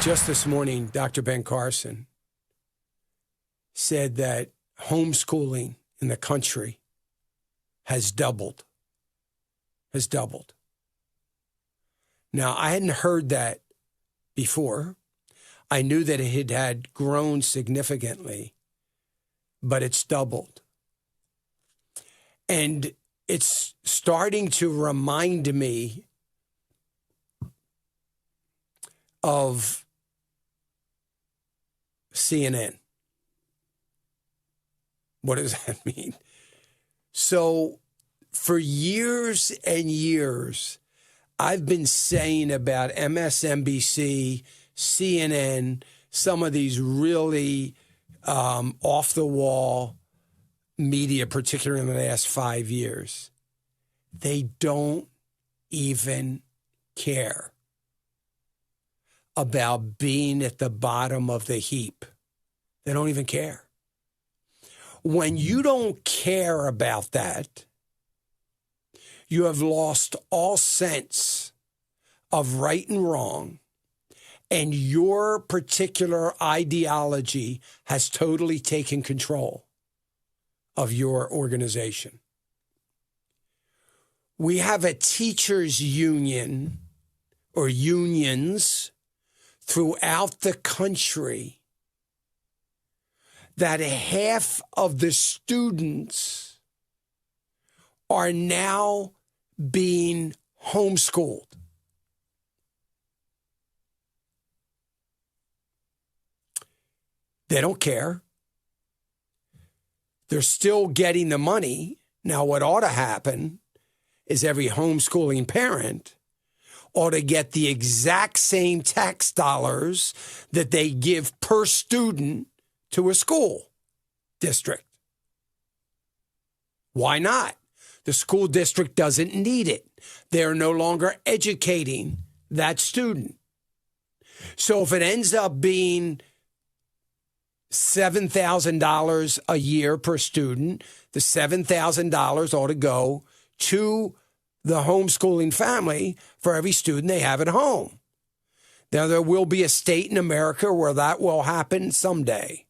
Just this morning, Dr. Ben Carson said that homeschooling in the country has doubled. Now, I hadn't heard that before. I knew that it had grown significantly, but it's doubled. And it's starting to remind me of CNN. What does that mean? So for years and years, I've been saying about MSNBC, CNN, some of these really off-the-wall media, particularly in the last 5 years, they don't even care about being at the bottom of the heap. They don't even care. When you don't care about that, you have lost all sense of right and wrong, and your particular ideology has totally taken control of your organization. We have a teachers' union or unions throughout the country that half of the students are now being homeschooled. They don't care. They're still getting the money. Now, what ought to happen is every homeschooling parent ought to get the exact same tax dollars that they give per student to a school district. Why not? The school district doesn't need it. They're no longer educating that student. So if it ends up being $7,000 a year per student, the $7,000 ought to go to the homeschooling family for every student they have at home. Now, there will be a state in America where that will happen someday.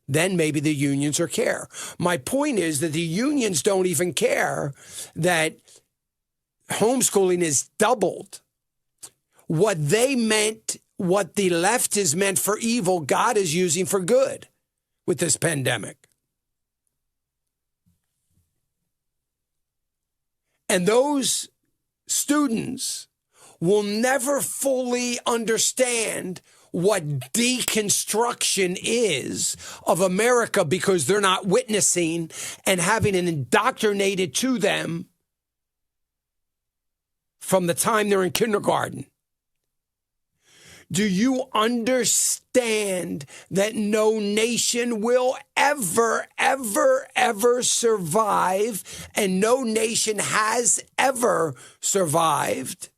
Then maybe the unions will care. My point is that the unions don't even care that homeschooling is doubled. What they meant, what the left is meant for evil, God is using for good with this pandemic. And those students will never fully understand what deconstruction is of America because they're not witnessing and having it indoctrinated to them from the time they're in kindergarten. Do you understand that no nation will ever survive, and no nation has ever survived,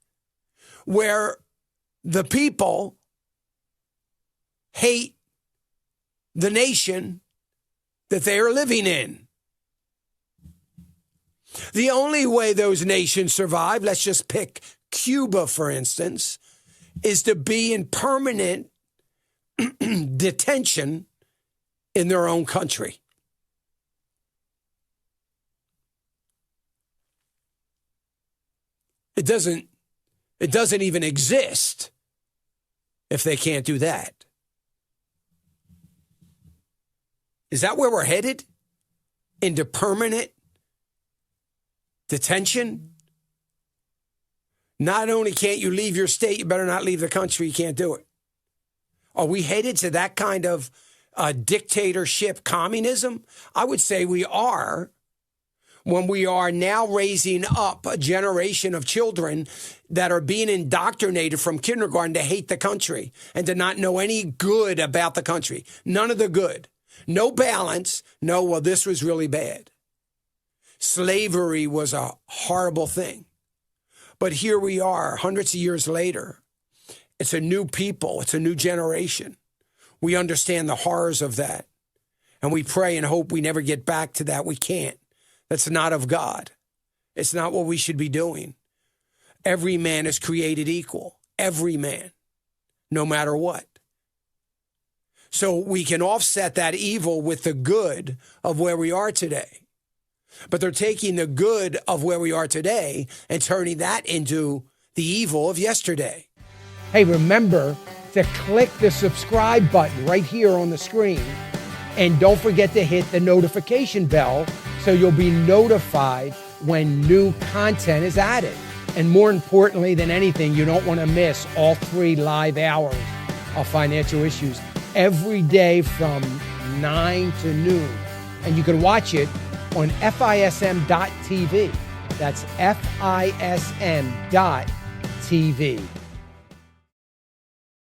where the people hate the nation that they are living in? The only way those nations survive, let's just pick Cuba, for instance, is to be in permanent detention in their own country. It doesn't even exist if they can't do that. Is that where we're headed? Into permanent detention? Not only can't you leave your state, you better not leave the country. You can't do it. Are we headed to that kind of dictatorship communism? I would say we are, when we are now raising up a generation of children that are being indoctrinated from kindergarten to hate the country and to not know any good about the country. None of the good. No balance. No, well, this was really bad. Slavery was a horrible thing. But here we are, hundreds of years later. It's a new people. It's a new generation. We understand the horrors of that. And we pray and hope we never get back to that. We can't. That's not of God. It's not what we should be doing. Every man is created equal. Every man. no matter what. So we can offset that evil with the good of where we are today. But they're taking the good of where we are today and turning that into the evil of yesterday. Hey, remember to click the subscribe button right here on the screen. And don't forget to hit the notification bell so you'll be notified when new content is added. And more importantly than anything, you don't want to miss all 3 live hours of Financial Issues every day from 9 to noon. And you can watch it on FISM.tv. That's FISM.tv.